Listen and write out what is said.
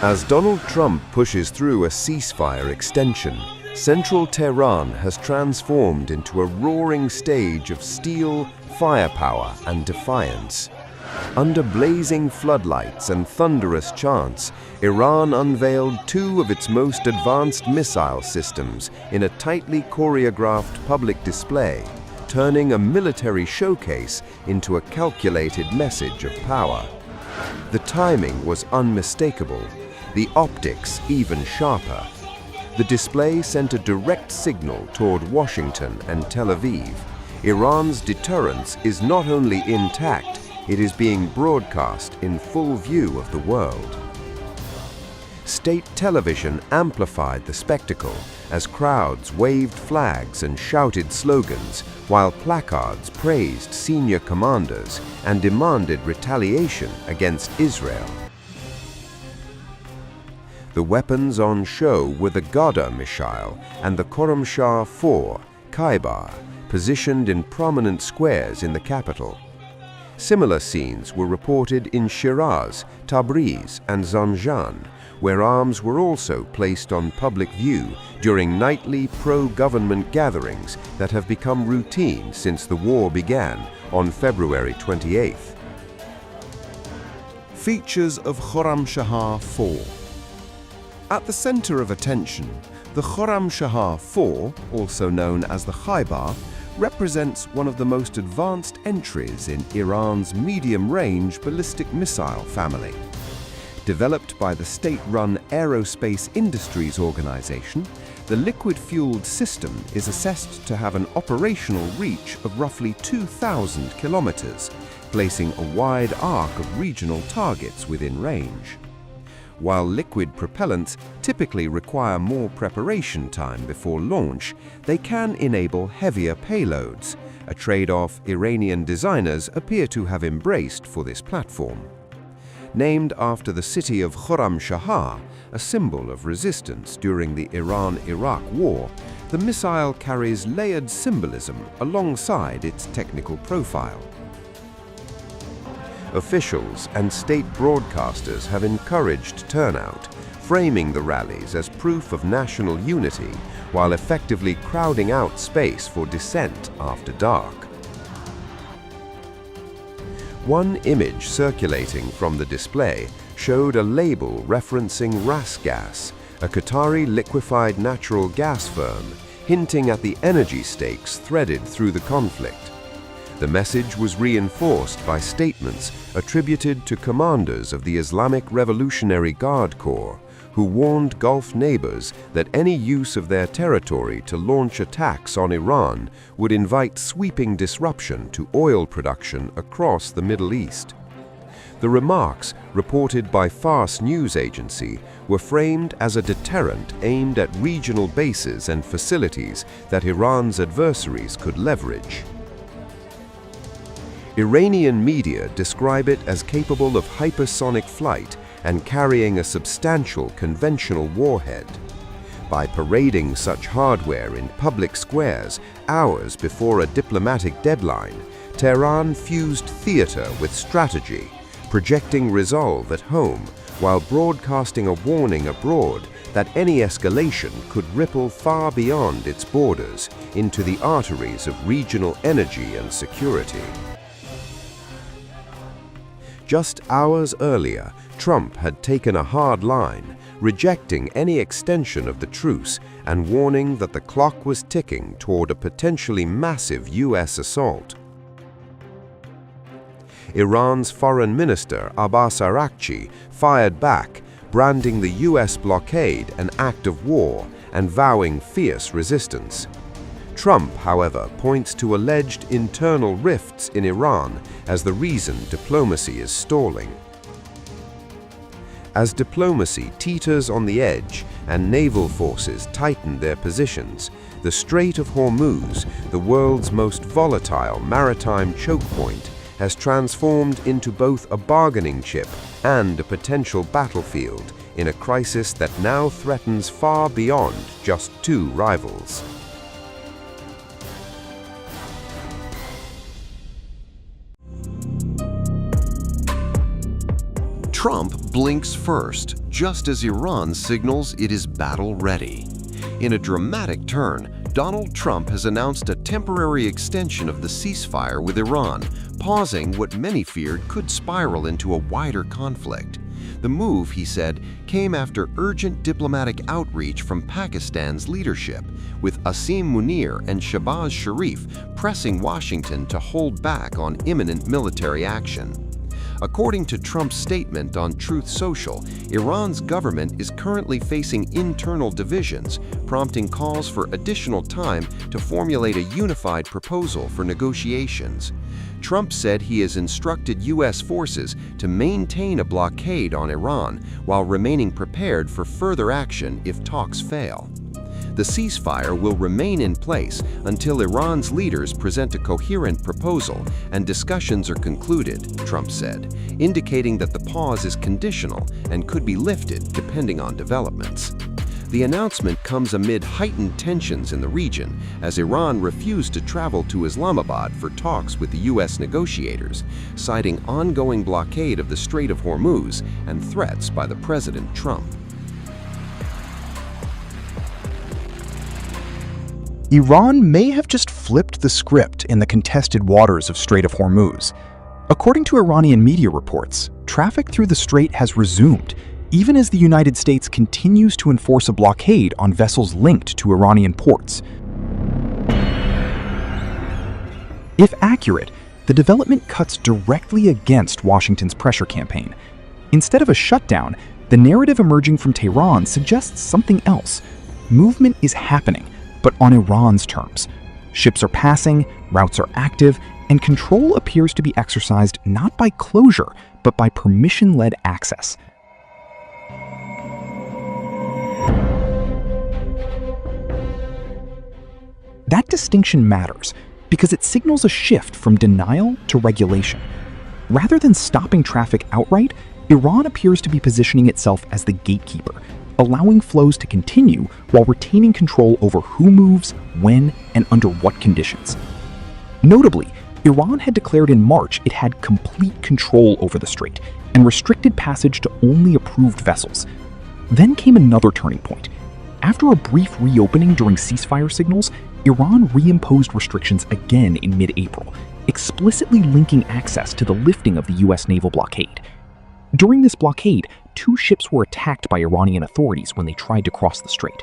As Donald Trump pushes through a ceasefire extension, central Tehran has transformed into a roaring stage of steel, firepower, and defiance. Under blazing floodlights and thunderous chants, Iran unveiled two of its most advanced missile systems in a tightly choreographed public display, turning a military showcase into a calculated message of power. The timing was unmistakable, the optics even sharper. The display sent a direct signal toward Washington and Tel Aviv. Iran's deterrence is not only intact, it is being broadcast in full view of the world. State television amplified the spectacle as crowds waved flags and shouted slogans, while placards praised senior commanders and demanded retaliation against Israel. The weapons on show were the Ghada missile and the Khorramshahr 4, Khyber, positioned in prominent squares in the capital. Similar scenes were reported in Shiraz, Tabriz, and Zanjan, where arms were also placed on public view during nightly pro-government gatherings that have become routine since the war began on February 28th. Features of Khorramshahr 4. At the center of attention, the Khorramshahr 4, also known as the Khyber, represents one of the most advanced entries in Iran's medium-range ballistic missile family. Developed by the state-run Aerospace Industries Organization, the liquid-fueled system is assessed to have an operational reach of roughly 2,000 kilometers, placing a wide arc of regional targets within range. While liquid propellants typically require more preparation time before launch, they can enable heavier payloads, a trade-off Iranian designers appear to have embraced for this platform. Named after the city of Khorramshahr, a symbol of resistance during the Iran-Iraq War, the missile carries layered symbolism alongside its technical profile. Officials and state broadcasters have encouraged turnout, framing the rallies as proof of national unity while effectively crowding out space for dissent after dark. One image circulating from the display showed a label referencing RAS gas, a Qatari liquefied natural gas firm, hinting at the energy stakes threaded through the conflict. The message was reinforced by statements attributed to commanders of the Islamic Revolutionary Guard Corps, who warned Gulf neighbors that any use of their territory to launch attacks on Iran would invite sweeping disruption to oil production across the Middle East. The remarks, reported by Fars news agency, were framed as a deterrent aimed at regional bases and facilities that Iran's adversaries could leverage. Iranian media describe it as capable of hypersonic flight and carrying a substantial conventional warhead. By parading such hardware in public squares hours before a diplomatic deadline, Tehran fused theater with strategy, projecting resolve at home while broadcasting a warning abroad that any escalation could ripple far beyond its borders into the arteries of regional energy and security. Just hours earlier, Trump had taken a hard line, rejecting any extension of the truce and warning that the clock was ticking toward a potentially massive U.S. assault. Iran's Foreign Minister Abbas Araghchi fired back, branding the U.S. blockade an act of war and vowing fierce resistance. Trump, however, points to alleged internal rifts in Iran as the reason diplomacy is stalling. As diplomacy teeters on the edge and naval forces tighten their positions, the Strait of Hormuz, the world's most volatile maritime choke point, has transformed into both a bargaining chip and a potential battlefield in a crisis that now threatens far beyond just two rivals. Trump blinks first, just as Iran signals it is battle-ready. In a dramatic turn, Donald Trump has announced a temporary extension of the ceasefire with Iran, pausing what many feared could spiral into a wider conflict. The move, he said, came after urgent diplomatic outreach from Pakistan's leadership, with Asim Munir and Shahbaz Sharif pressing Washington to hold back on imminent military action. According to Trump's statement on Truth Social, Iran's government is currently facing internal divisions, prompting calls for additional time to formulate a unified proposal for negotiations. Trump said he has instructed U.S. forces to maintain a blockade on Iran while remaining prepared for further action if talks fail. The ceasefire will remain in place until Iran's leaders present a coherent proposal and discussions are concluded, Trump said, indicating that the pause is conditional and could be lifted depending on developments. The announcement comes amid heightened tensions in the region as Iran refused to travel to Islamabad for talks with the U.S. negotiators, citing ongoing blockade of the Strait of Hormuz and threats by the President Trump. Iran may have just flipped the script in the contested waters of Strait of Hormuz. According to Iranian media reports, traffic through the strait has resumed, even as the United States continues to enforce a blockade on vessels linked to Iranian ports. If accurate, the development cuts directly against Washington's pressure campaign. Instead of a shutdown, the narrative emerging from Tehran suggests something else. Movement is happening, but on Iran's terms. Ships are passing, routes are active, and control appears to be exercised not by closure, but by permission-led access. That distinction matters because it signals a shift from denial to regulation. Rather than stopping traffic outright, Iran appears to be positioning itself as the gatekeeper, allowing flows to continue while retaining control over who moves, when, and under what conditions. Notably, Iran had declared in March it had complete control over the strait and restricted passage to only approved vessels. Then came another turning point. After a brief reopening during ceasefire signals, Iran reimposed restrictions again in mid-April, explicitly linking access to the lifting of the U.S. naval blockade. During this blockade, 2 ships were attacked by Iranian authorities when they tried to cross the strait.